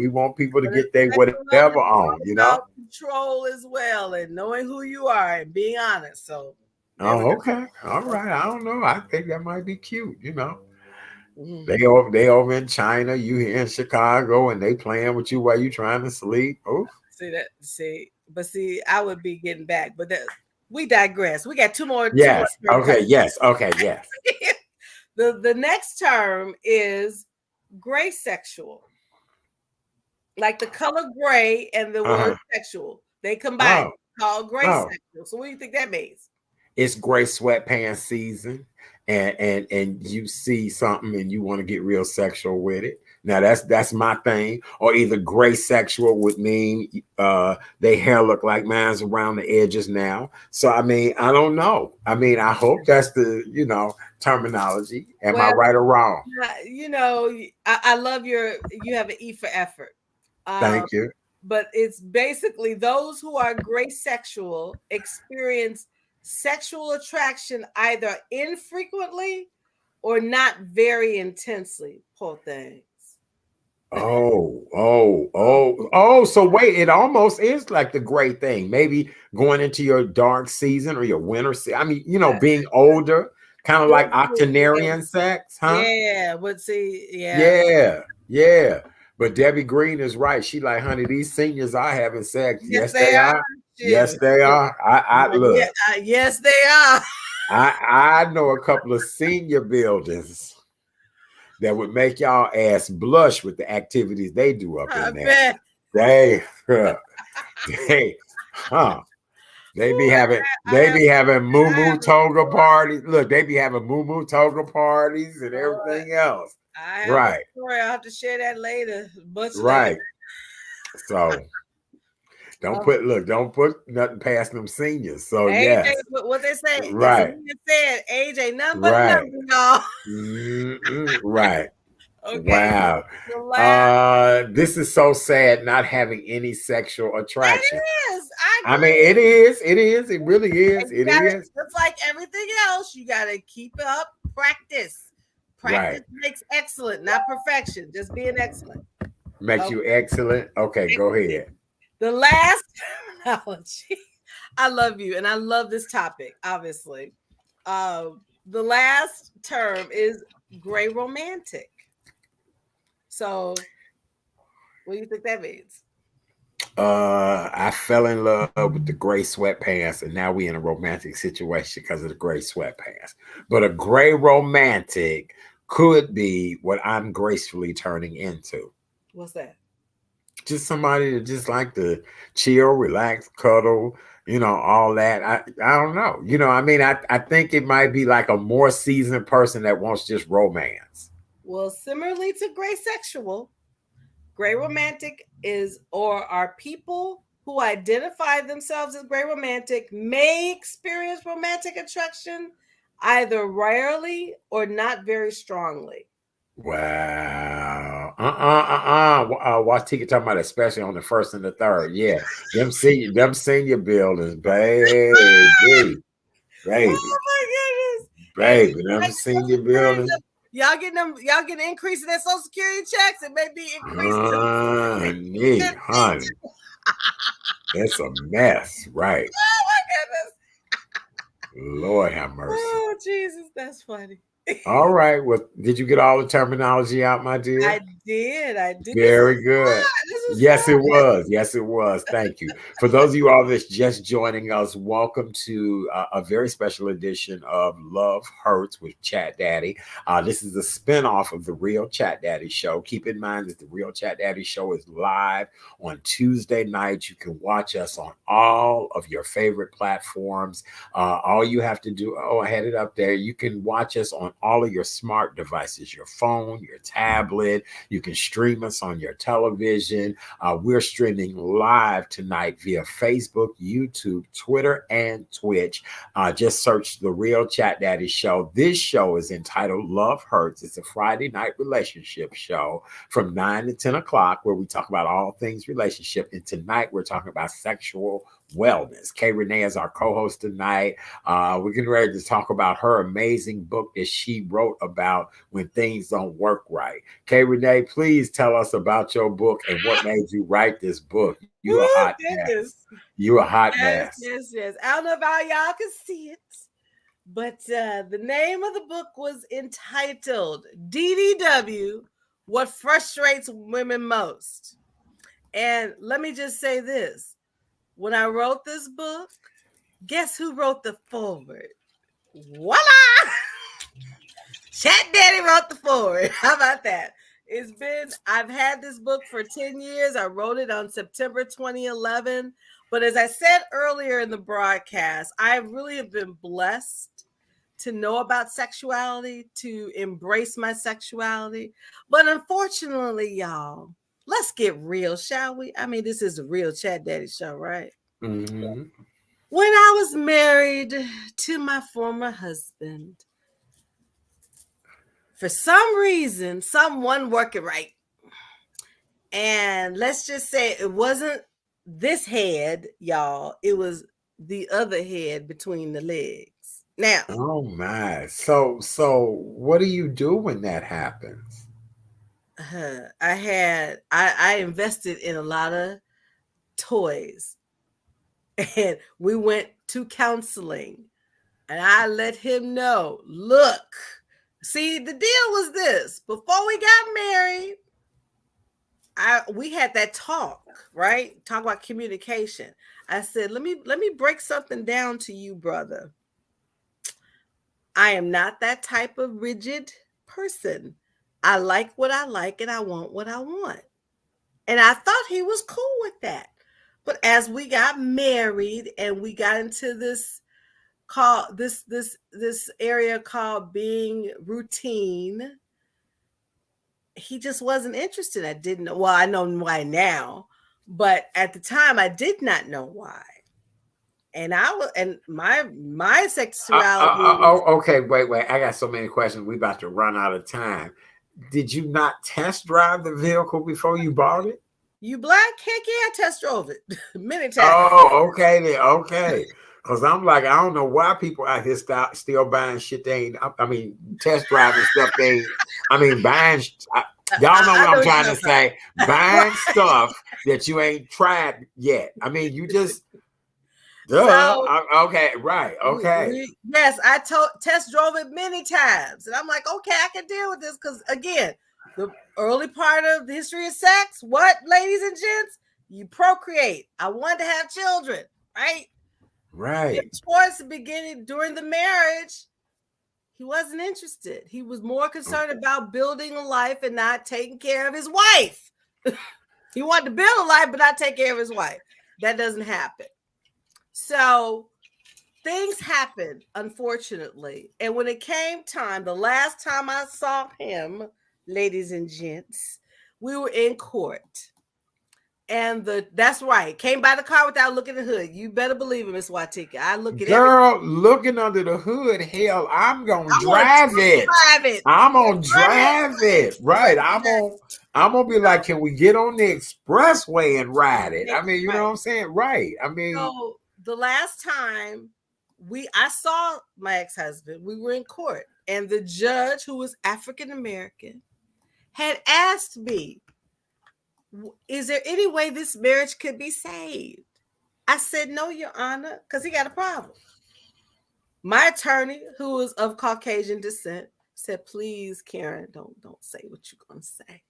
want people to get their whatever on. You know, control as well, and knowing who you are and being honest. So. Oh, okay. All right. I don't know. I think that might be cute. You know. They over in China, you here in Chicago, and they playing with you while you trying to sleep. Oh, see, I would be getting back, but we digress. We got two more. Yes. Okay. Yes. Okay. Yes. The next term is gray sexual, like the color gray and the word sexual. They combine, called gray sexual. So what do you think that means? It's gray sweatpants season. And you see something and you want to get real sexual with it. Now that's my thing. Or either gray sexual would mean their hair look like mine's around the edges now. So I mean, I don't know. I mean, I hope that's the terminology. Am I right or wrong? I love you have an E for effort. Thank you. But it's basically those who are gray sexual experience sexual attraction either infrequently or not very intensely. Poor things. So wait, it almost is like the gray thing. Maybe going into your dark season or your winter season. I mean, being older, kind of like octogenarian sex, huh? Yeah, but see, yeah. But Debbie Green is right. She like, honey, these seniors are having sex. Yes, they are. Yes, they are. I look. Yes, they are. I know a couple of senior buildings that would make y'all ass blush with the activities they do up in there. They be having moo toga parties. Look, they be having moo toga parties and everything else. I'll have to share that later. Right. So don't put nothing past them seniors. So age, what they say, right? Said age ain't nothing but a number, y'all. Right. Okay. Wow. This is so sad not having any sexual attraction. It is. I mean, it is. It is. It really is. It is. It's like everything else. You got to keep up. Practice. Practice makes excellent, not perfection. Just being excellent. Makes you excellent. Okay, go ahead. The last terminology. I love you, and I love this topic, obviously. The last term is gray romantic. So, what do you think that means? I fell in love with the gray sweatpants, and now we in a romantic situation because of the gray sweatpants. But a gray romantic could be what I'm gracefully turning into. What's that? Just somebody that just like to chill, relax, cuddle, all that. I don't know. I mean, I think it might be like a more seasoned person that wants just romance. Well, similarly to gray sexual, gray romantic are people who identify themselves as gray romantic may experience romantic attraction either rarely or not very strongly. Wow. Watch Tika talking about, especially on the first and the third. Yeah. Them senior buildings, baby. Oh my goodness. Baby, them senior buildings. Y'all getting an increase in their Social Security checks. It may be increasing. Honey. It's a mess, right? Oh my goodness. Lord have mercy. Oh Jesus, that's funny. All right. Well, did you get all the terminology out, my I dear? did. I did. This was Very good. fun. This was Yes, it fun. was. Yes, it was. Thank you. For those of you all that's just joining us, welcome to a very special edition of Love Hurts with Chat Daddy. This is a spinoff of the Real Chat Daddy Show. Keep in mind that the Real Chat Daddy Show is live on Tuesday nights. You can watch us on all of your favorite platforms. All you have to do, oh, I had it up there. You can watch us on all of your smart devices, your phone, your tablet. You can stream us on your television. We're streaming live tonight via Facebook, YouTube, Twitter, and Twitch. Just search The Real Chat Daddy Show. This show is entitled Love Hurts. It's a Friday night relationship show from 9 to 10 o'clock where we talk about all things relationship. And tonight we're talking about sexual wellness. Kay Renee is our co-host tonight. We're getting ready to talk about her amazing book that she wrote about when things don't work right. Kay Renee, please tell us about your book and what made you write this book. You a Oh, hot mess. goodness. You a hot Yes, mess. yes, yes. I don't know if all y'all can see it, but the name of the book was entitled DDW, What Frustrates Women Most. And let me just say this. When I wrote this book, guess who wrote the foreword? Voila! Chat Daddy wrote the foreword. How about that? I've had this book for 10 years. I wrote it on September 2011. But as I said earlier in the broadcast, I really have been blessed to know about sexuality, to embrace my sexuality. But unfortunately, y'all, let's get real, shall we? I mean, this is a real Chat Daddy show, right? Mm-hmm. When I was married to my former husband, for some reason, someone working right. And let's just say it wasn't this head, y'all. It was the other head between the legs. Now, Oh my. So what do you do when that happens? I invested in a lot of toys, and we went to counseling, and I let him know, look, see, the deal was this: before we got married, we had that talk, right? Talk about communication. I said, let me break something down to you, brother. I am not that type of rigid person. I like what I like and I want what I want. And I thought he was cool with that. But as we got married and we got into this area called being routine, he just wasn't interested. I didn't know. Well, I know why now, but at the time I did not know why. And I was, and my sexuality was, Okay, wait. I got so many questions. We about to run out of time. Did you not test drive the vehicle before you bought it? you black? Heck yeah, I test drove it many times. Oh, okay then. Okay. Cause I'm like, I don't know why people out here still buying shit they ain't. I mean, test driving stuff they ain't. I mean, y'all know I what know I'm what trying you're to talking about. say. Buying stuff that you ain't tried yet. I mean, you just duh. So Okay, right. Okay, yes, I test drove it many times, and I'm like, okay, I can deal with this because again, the early part of the history of sex, what, ladies and gents, you procreate. I wanted to have children, right? Then right. towards the beginning, during the marriage, he wasn't interested. He was more concerned about building a life and not taking care of his wife. He wanted to build a life, but not take care of his wife. That doesn't happen. So things happened, unfortunately. And when it came time, the last time I saw him, ladies and gents, we were in court. And that's right. Came by the car without looking at the hood. You better believe it, Miss Watika. I look at everything. Girl, looking under the hood, hell, I'm gonna I want drive to it. drive it. I'm That's gonna right. drive it. Right. I'm gonna be like, can we get on the expressway and ride it? I mean, you know Right. what I'm saying? Right. I mean, So the last time I saw my ex-husband, we were in court, and the judge, who was African American, had asked me, is there any way this marriage could be saved? I said, no, Your Honor, because he got a problem. My attorney, who was of Caucasian descent, said, please, Karen, don't say what you're gonna say.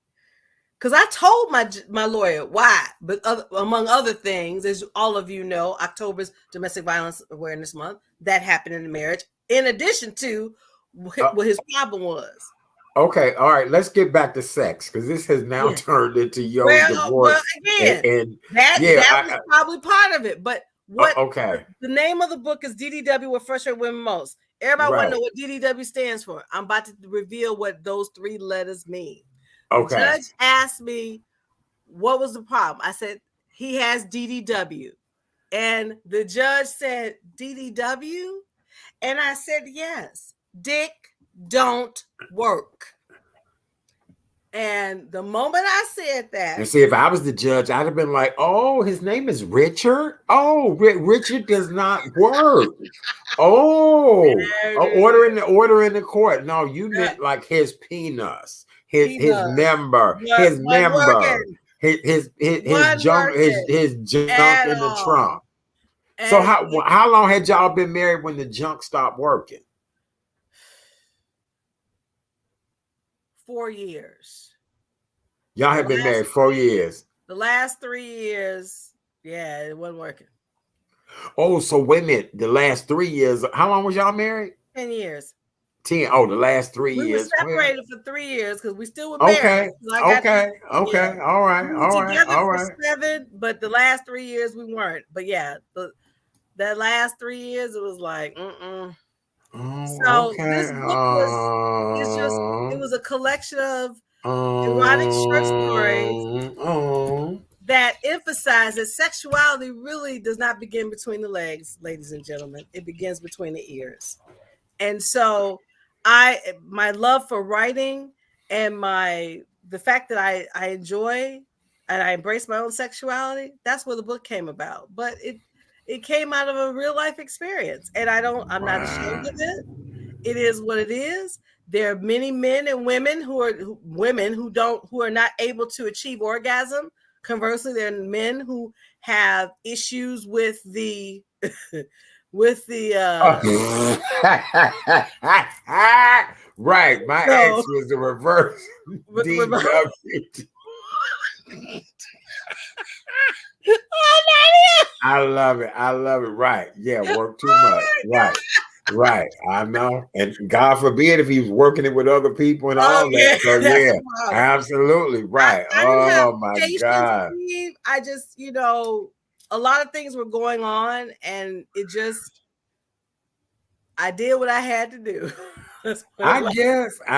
Because I told my lawyer why, but among other things, as all of you know, October's Domestic Violence Awareness Month, that happened in the marriage, in addition to what his problem was. Okay, all right. Let's get back to sex because this has now turned into your Well, divorce. again, And that yeah, was probably part of it. But what? Okay. The name of the book is DDW: What Frustrates Women Most. Everybody want to know what DDW stands for. I'm about to reveal what those 3 letters mean. The judge asked me what was the problem. I said he has DDW, and the judge said DDW, and I said yes. Dick don't work. And the moment I said that, and see, if I was the judge, I'd have been like, "Oh, his name is Richard. Oh, Richard does not work. Order in the court. No, you meant like his penis, his member, his junk, his junk in the trunk. So how long had y'all been married when the junk stopped working? 4 years. Y'all have been married 4 years. The last 3 years, yeah, it wasn't working. Oh, so wait a minute. The last 3 years, how long was y'all married? 10 years. 10. Oh, the last 3 years. We were separated for 3 years because we still were married. Okay. All right. We were together for 7, but the last 3 years we weren't. But yeah, that last 3 years, it was like, Oh, so this book it was a collection of erotic short stories that emphasize that sexuality really does not begin between the legs, ladies and gentlemen. It begins between the ears. And so my love for writing and the fact that I enjoy and I embrace my own sexuality, that's where the book came about. But it came out of a real life experience, and I'm not ashamed of it. It is what it is. There are many men and women who are not able to achieve orgasm. Conversely, there are men who have issues with the right. My ex was the reverse. I love it. Right. Yeah, work too much. Right. I know. And God forbid if he was working it with other people and all that. So yeah, absolutely. Right. Oh my God. I just, a lot of things were going on, and I did what I had to do. I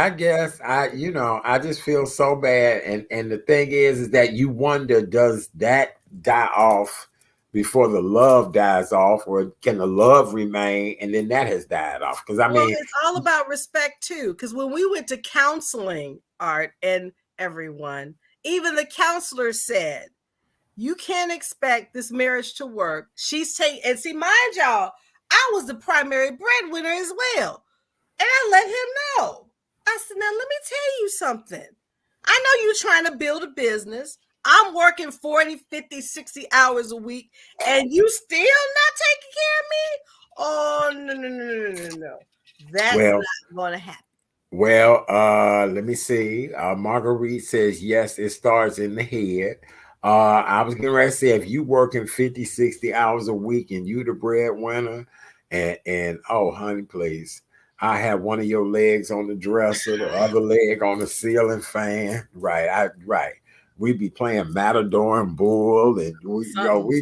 guess I just feel so bad. And the thing is that you wonder, does that die off before the love dies off, or can the love remain and then that has died off? Because it's all about respect too. Because when we went to counseling, Art and everyone, even the counselor said, you can't expect this marriage to work. And see, mind y'all, I was the primary breadwinner as well. And I let him know. I said, now let me tell you something. I know you're trying to build a business. I'm working 40, 50, 60 hours a week, and you still not taking care of me? Oh, no. That's not going to happen. Well, let me see. Marguerite says, yes, it starts in the head. I was getting ready to say, if you working 50, 60 hours a week and you the breadwinner, and oh, honey, please, I have one of your legs on the dresser, the other leg on the ceiling fan. Right. We be playing Matador and Bull, and we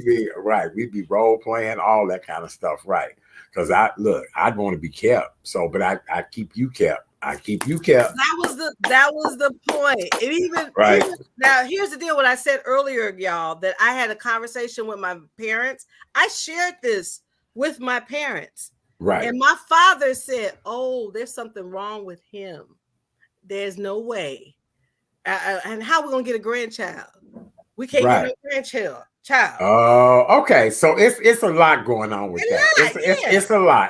be role playing, all that kind of stuff, right? Because I'd want to be kept. So, but I keep you kept. I keep you kept. That was the point. Even now, here's the deal. What I said earlier, y'all, that I had a conversation with my parents. I shared this with my parents. Right. And my father said, oh, there's something wrong with him. There's no way. And how are we going to get a grandchild? We can't get no grandchild. Oh, okay. So it's a lot going on with that.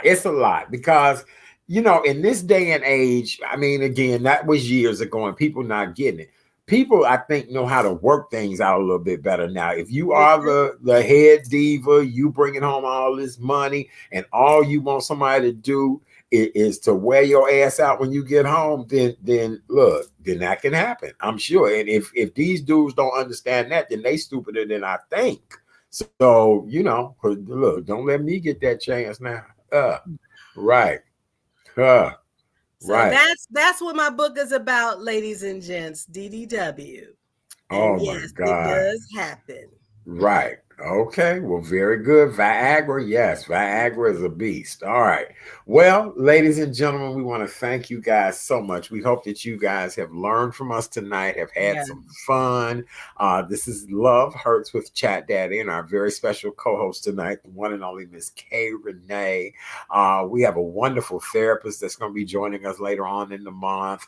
It's a lot because, in this day and age, I mean, again, that was years ago and people not getting it. People, I think, know how to work things out a little bit better now. If you are the head diva, you bringing home all this money and all you want somebody to do is to wear your ass out when you get home, then look, then that can happen. I'm sure. And if these dudes don't understand that, then they stupider than I think. So, look, don't let me get that chance now. Right. So Right. that's what my book is about, ladies and gents, DDW. And Oh my yes, it God. does happen. Right. Okay. Well, very good. Viagra. Yes. Viagra is a beast. All right. Well, ladies and gentlemen, we want to thank you guys so much. We hope that you guys have learned from us tonight, have had Yeah. some fun. This is Love Hurts with Chat Daddy and our very special co-host tonight, the one and only Miss K. Renee. We have a wonderful therapist that's going to be joining us later on in the month.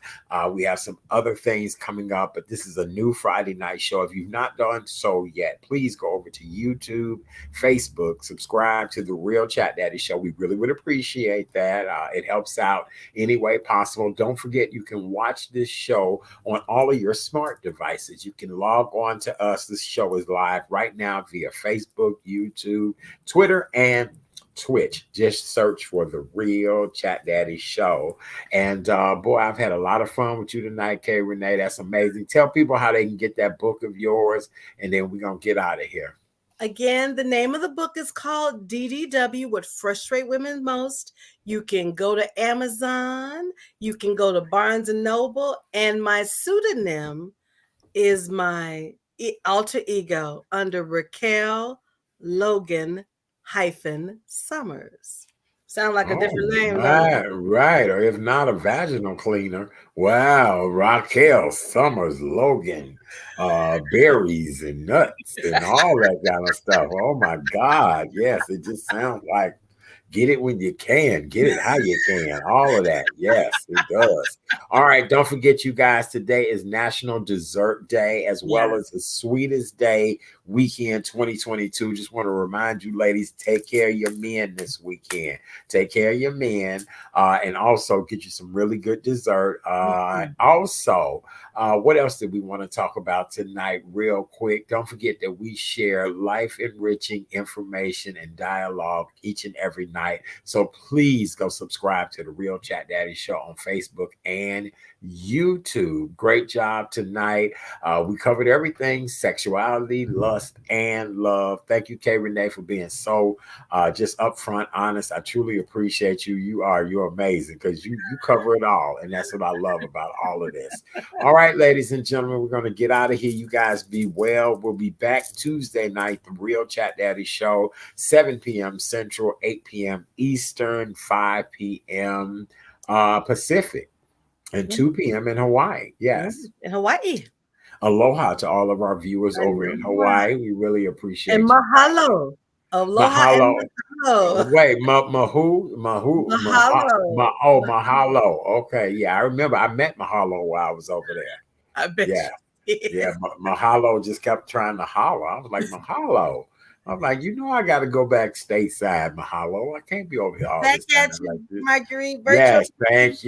We have some other things coming up, but this is a new Friday night show. If you've not done so yet, please go over to YouTube, Facebook, subscribe to the Real Chat Daddy Show. We really would appreciate that. It helps out any way possible. Don't forget, you can watch this show on all of your smart devices. You can log on to us. This show is live right now via Facebook, YouTube, Twitter, and Twitch. Just search for the Real Chat Daddy Show. And boy, I've had a lot of fun with you tonight, Kay Renee. That's amazing. Tell people how they can get that book of yours, and then we're gonna get out of here. Again, the name of the book is called DDW, What Frustrate Women Most. You can go to Amazon, you can go to Barnes and Noble, and my pseudonym is my alter ego under Raquel Logan Summers. Sound like a different name, right. Or if not, a vaginal cleaner. Wow, Raquel Summers Logan, berries and nuts and all that kind of stuff. Oh my God. Yes, it just sounds like get it when you can, get it how you can, all of that. Yes, it does. All right, don't forget, you guys, today is National Dessert Day as well as the Sweetest Day weekend 2022. Just want to remind you, ladies, take care of your men this weekend. Take care of your men, and also get you some really good dessert. Also, what else did we want to talk about tonight real quick? Don't forget that we share life-enriching information and dialogue each and every night. So please go subscribe to the Real Chat Daddy Show on Facebook and YouTube. Great job tonight. We covered everything: sexuality, lust, and love. Thank you, Kay Renee, for being so just upfront, honest. I truly appreciate you. You're amazing because you cover it all, and that's what I love about all of this. All right, ladies and gentlemen, we're going to get out of here. You guys be well. We'll be back Tuesday night, the Real Chat Daddy Show, 7 p.m. Central, 8 p.m. Eastern, 5 p.m. Pacific, and 2 p.m. in Hawaii. Yes. In Hawaii. Aloha to all of our viewers over in Hawaii. We really appreciate and mahalo. You. Aloha mahalo. And mahalo. Wait, mahalo. Mahalo. Okay, yeah, I remember. I met Mahalo while I was over there. I bet. Yeah. Mahalo just kept trying to holler. I was like, Mahalo. I'm like, I got to go back stateside, Mahalo. I can't be over here all back this time. At you, like this. My green virtual. Yes, thank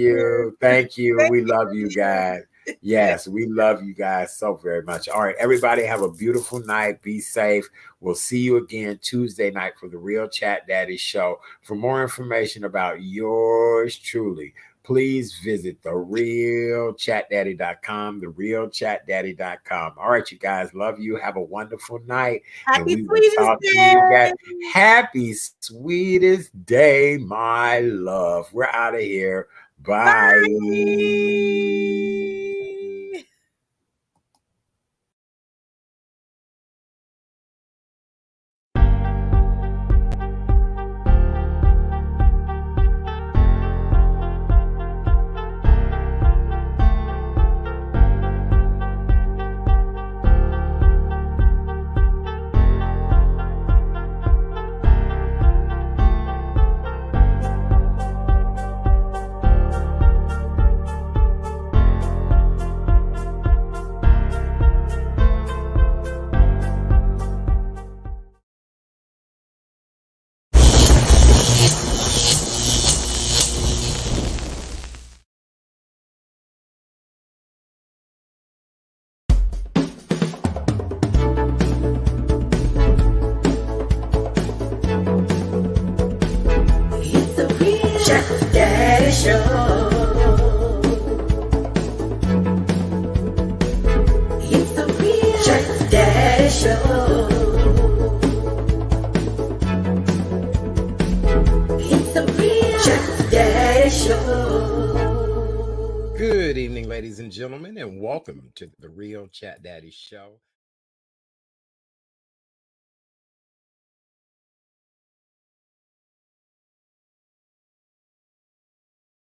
you. We love you guys. Yes, we love you guys so very much. All right, everybody have a beautiful night. Be safe. We'll see you again Tuesday night for the Real Chat Daddy Show. For more information about yours truly, please visit therealchatdaddy.com, therealchatdaddy.com. All right, you guys, love you. Have a wonderful night. Happy Sweetest Day. Happy Sweetest Day, my love. We're out of here. Bye. Show. It's the real Chat Daddy Show. It's the real Chat Daddy Show. Good evening, ladies and gentlemen, and welcome to the Real Chat Daddy Show.